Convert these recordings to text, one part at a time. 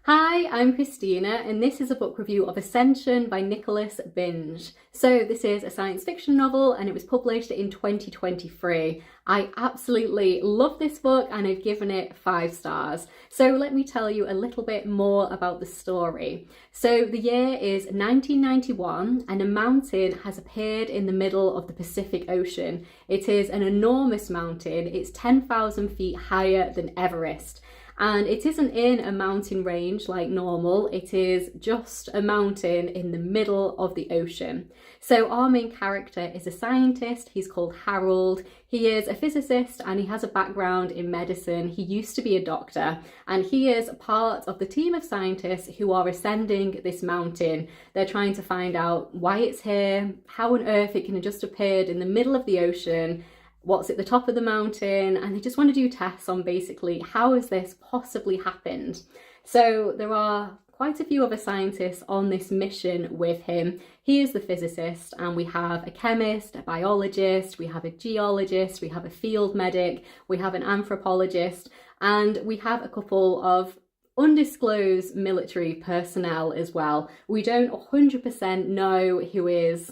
Hi, I'm Christina, and this is a book review of Ascension by Nicholas Binge. So this is a science fiction novel and it was published in 2023. I absolutely love this book and I've given it 5 stars. So let me tell you a little bit more about the story. So the year is 1991 and a mountain has appeared in the middle of the Pacific Ocean. It is an enormous mountain. It's 10,000 feet higher than Everest. And it isn't in a mountain range like normal, it is just a mountain in the middle of the ocean. So our main character is a scientist, he's called Harold. He is a physicist and he has a background in medicine. He used to be a doctor and he is part of the team of scientists who are ascending this mountain. They're trying to find out why it's here, how on earth it can have just appeared in the middle of the ocean, what's at the top of the mountain, and they just want to do tests on basically how has this possibly happened. So there are quite a few other scientists on this mission with him. He is the physicist and we have a chemist, a biologist, we have a geologist, we have a field medic, we have an anthropologist, and we have a couple of undisclosed military personnel as well. We don't 100% know who is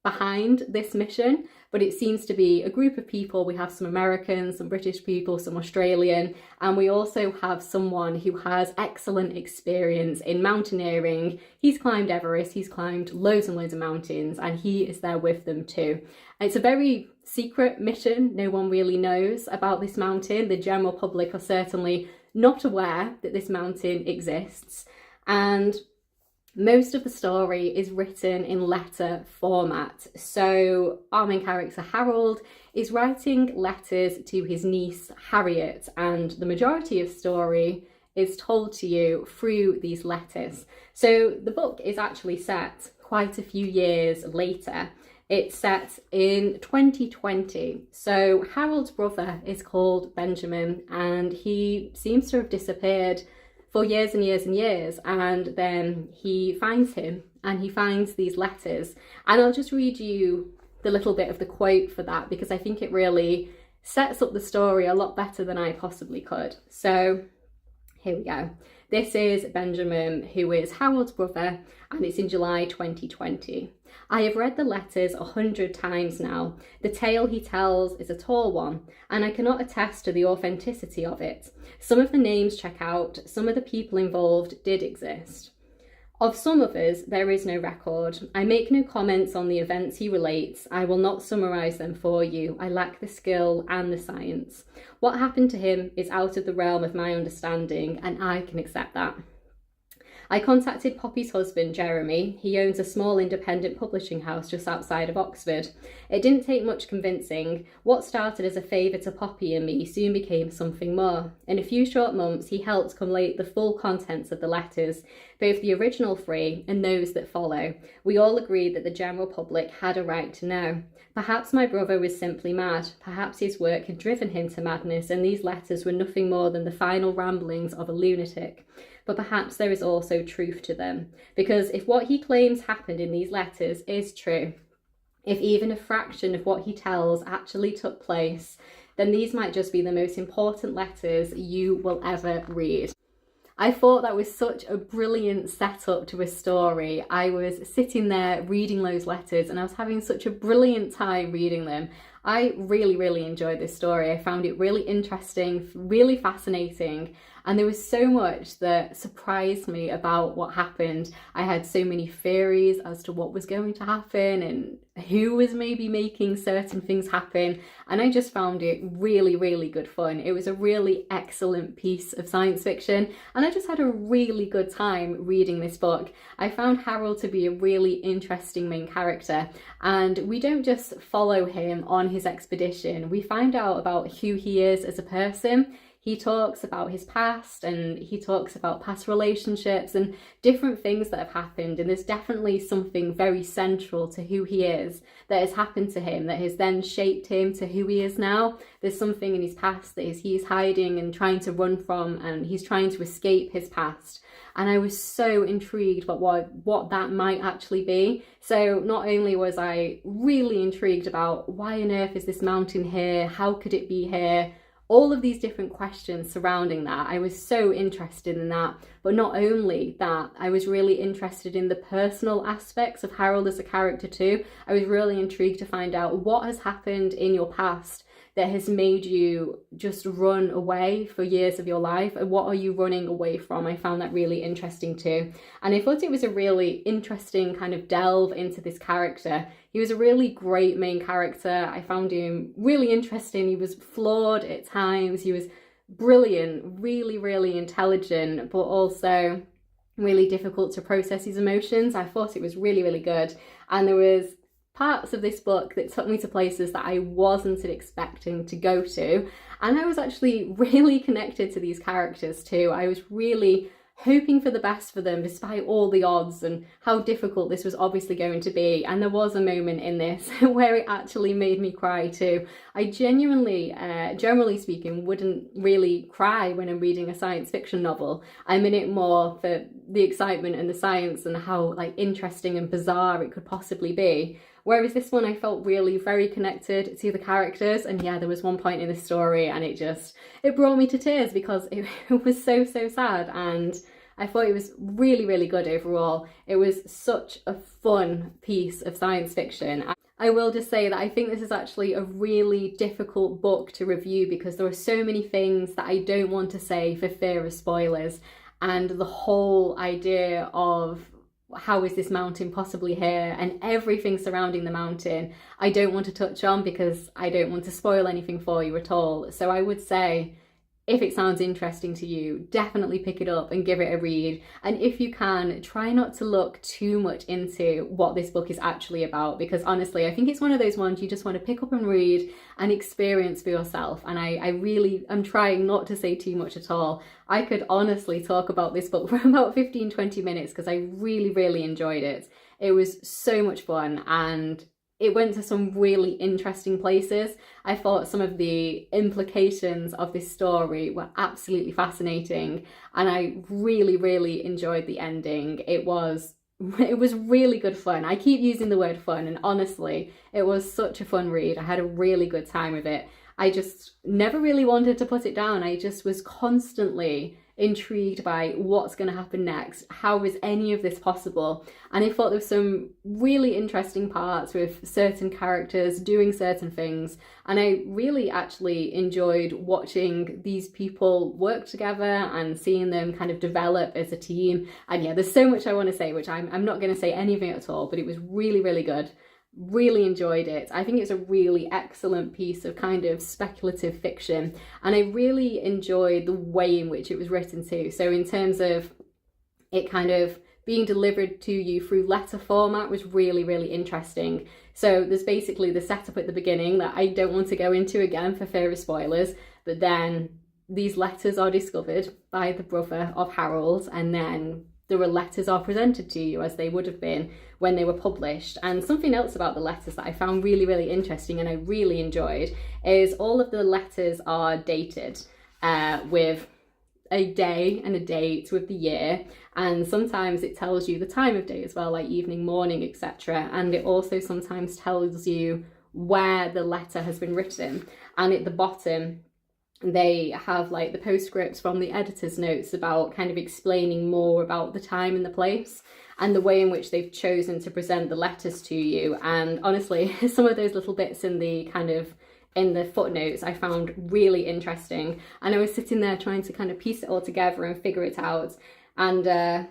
behind this mission, but it seems to be a group of people. We have some Americans, some British people, some Australian, and we also have someone who has excellent experience in mountaineering. He's climbed Everest, he's climbed loads and loads of mountains, and he is there with them too. And it's a very secret mission. No one really knows about this mountain. The general public are certainly not aware that this mountain exists. And most of the story is written in letter format. So our main character Harold is writing letters to his niece Harriet, and the majority of story is told to you through these letters. So the book is actually set quite a few years later. It's set in 2020. So Harold's brother is called Benjamin and he seems to have disappeared for years and years and years, and then he finds him and he finds these letters, and I'll just read you the little bit of the quote for that because I think it really sets up the story a lot better than I possibly could. So here we go. This is Benjamin, who is Harold's brother, and it's in July 2020. I have read the letters 100 times now. The tale he tells is a tall one, and I cannot attest to the authenticity of it. Some of the names check out, some of the people involved did exist. Of some others, there is no record. I make no comments on the events he relates. I will not summarise them for you. I lack the skill and the science. What happened to him is out of the realm of my understanding, and I can accept that. I contacted Poppy's husband, Jeremy. He owns a small independent publishing house just outside of Oxford. It didn't take much convincing. What started as a favour to Poppy and me soon became something more. In a few short months, he helped collate the full contents of the letters, both the original 3 and those that follow. We all agreed that the general public had a right to know. Perhaps my brother was simply mad. Perhaps his work had driven him to madness, and these letters were nothing more than the final ramblings of a lunatic. But perhaps there is also truth to them, because if what he claims happened in these letters is true, if even a fraction of what he tells actually took place, then these might just be the most important letters you will ever read. I thought that was such a brilliant setup to a story. I was sitting there reading those letters and I was having such a brilliant time reading them. I really enjoyed this story. I found it really interesting, really fascinating, and there was so much that surprised me about what happened. I had so many theories as to what was going to happen and who was maybe making certain things happen, and I just found it really good fun. It was a really excellent piece of science fiction and I just had a really good time reading this book. I found Harold to be a really interesting main character, and we don't just follow him on his expedition. We find out about who he is as a person. He talks about his past and he talks about past relationships and different things that have happened, and there's definitely something very central to who he is that has happened to him that has then shaped him to who he is now. There's something in his past that he's hiding and trying to run from, and he's trying to escape his past. And I was so intrigued about what that might actually be. So not only was I really intrigued about why on earth is this mountain here, how could it be here, all of these different questions surrounding that. I was so interested in that. But not only that, I was really interested in the personal aspects of Harold as a character too. I was really intrigued to find out what has happened in your past that has made you just run away for years of your life, and what are you running away from? I found that really interesting too. And I thought it was a really interesting kind of delve into this character. He was a really great main character. I found him really interesting. He was flawed at times. He was brilliant, really, really intelligent, but also really difficult to process his emotions. I thought it was really, really good. And there was parts of this book that took me to places that I wasn't expecting to go to. And I was actually really connected to these characters too. I was really hoping for the best for them despite all the odds and how difficult this was obviously going to be. And there was a moment in this where it actually made me cry too. I genuinely, generally speaking, wouldn't really cry when I'm reading a science fiction novel. I'm in it more for the excitement and the science and how like interesting and bizarre it could possibly be. Whereas this one, I felt really very connected to the characters. And yeah, there was one point in the story and it brought me to tears because it was so sad. And I thought it was really, really good overall. It was such a fun piece of science fiction. I will just say that I think this is actually a really difficult book to review because there are so many things that I don't want to say for fear of spoilers. And the whole idea of how is this mountain possibly here and everything surrounding the mountain, I don't want to touch on because I don't want to spoil anything for you at all. So I would say, if it sounds interesting to you, definitely pick it up and give it a read. And if you can, try not to look too much into what this book is actually about, because honestly, I think it's one of those ones you just want to pick up and read and experience for yourself. And I'm trying not to say too much at all. I could honestly talk about this book for about 15-20 minutes because I really, really enjoyed it. It was so much fun and it went to some really interesting places. I thought some of the implications of this story were absolutely fascinating and I really, really enjoyed the ending. It was really good fun. I keep using the word fun and honestly, it was such a fun read. I had a really good time with it. I just never really wanted to put it down. I just was constantly intrigued by what's going to happen next. How is any of this possible? And I thought there were some really interesting parts with certain characters doing certain things. And I really actually enjoyed watching these people work together and seeing them kind of develop as a team. And yeah, there's so much I want to say, which I'm not going to say anything at all, but it was really, really good. Really enjoyed it. I think it's a really excellent piece of kind of speculative fiction and I really enjoyed the way in which it was written too. So in terms of it kind of being delivered to you through letter format was really, really interesting. So there's basically the setup at the beginning that I don't want to go into again for fear of spoilers, but then these letters are discovered by the brother of Harold and then the letters are presented to you as they would have been when they were published. And something else about the letters that I found really, really interesting and I really enjoyed is all of the letters are dated with a day and a date with the year, and sometimes it tells you the time of day as well, like evening, morning, etc. And it also sometimes tells you where the letter has been written, and at the bottom they have like the postscripts from the editor's notes about kind of explaining more about the time and the place and the way in which they've chosen to present the letters to you. And honestly, some of those little bits in the footnotes I found really interesting. And I was sitting there trying to kind of piece it all together and figure it out. And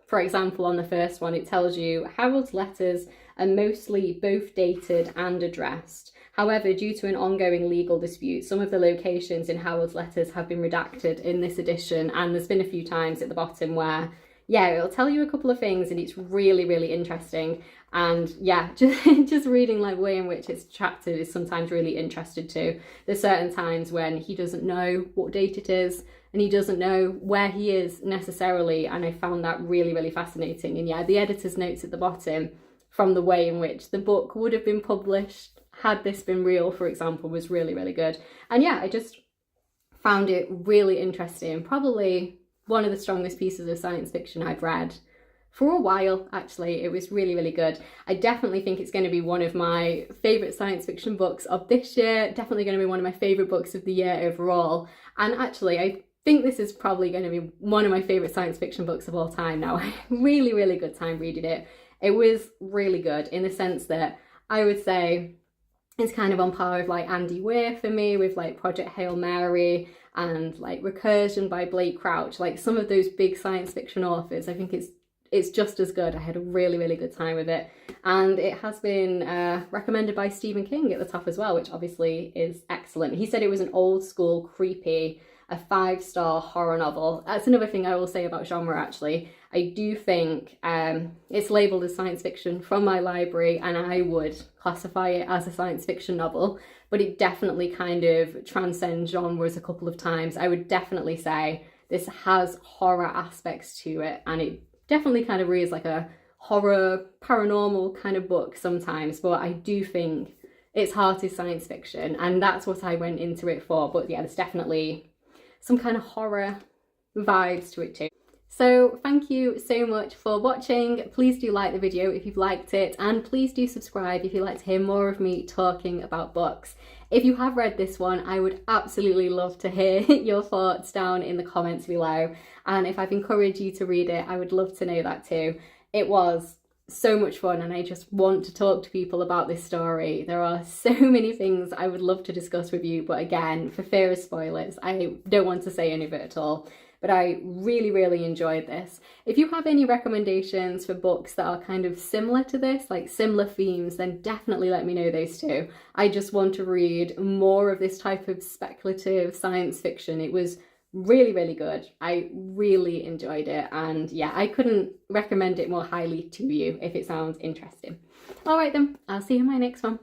for example, on the first one, it tells you Harold's letters are mostly both dated and addressed. However, due to an ongoing legal dispute, some of the locations in Harold's letters have been redacted in this edition, and there's been a few times at the bottom where, yeah, it'll tell you a couple of things and it's really, really interesting. And yeah, just reading like the way in which it's chaptered is sometimes really interesting too. There's certain times when he doesn't know what date it is and he doesn't know where he is necessarily, and I found that really, really fascinating. And yeah, the editor's notes at the bottom from the way in which the book would have been published had this been real, for example, was really, really good. And yeah, I just found it really interesting. Probably one of the strongest pieces of science fiction I've read for a while, actually. It was really, really good. I definitely think it's going to be one of my favourite science fiction books of this year, definitely going to be one of my favourite books of the year overall. And actually, I think this is probably going to be one of my favourite science fiction books of all time now. Really, really good time reading it. It was really good in the sense that I would say it's kind of on par with like Andy Weir for me, with like Project Hail Mary and like Recursion by Blake Crouch, like some of those big science fiction authors. I think it's just as good. I had a really, really good time with it. And it has been recommended by Stephen King at the top as well, which obviously is excellent. He said it was an old school, creepy, a 5-star horror novel. That's another thing I will say about genre, actually. I do think it's labelled as science fiction from my library, and I would classify it as a science fiction novel, but it definitely kind of transcends genres a couple of times. I would definitely say this has horror aspects to it, and it definitely kind of reads like a horror, paranormal kind of book sometimes, but I do think its heart is science fiction, and that's what I went into it for. But yeah, there's definitely some kind of horror vibes to it too. So thank you so much for watching. Please do like the video if you've liked it, and please do subscribe if you'd like to hear more of me talking about books. If you have read this one, I would absolutely love to hear your thoughts down in the comments below. And if I've encouraged you to read it, I would love to know that too. It was so much fun, and I just want to talk to people about this story. There are so many things I would love to discuss with you, but again, for fear of spoilers, I don't want to say any of it at all. But I really, really enjoyed this. If you have any recommendations for books that are kind of similar to this, like similar themes, then definitely let me know those too. I just want to read more of this type of speculative science fiction. It was really, really good. I really enjoyed it, and yeah, I couldn't recommend it more highly to you if it sounds interesting. All right then, I'll see you in my next one.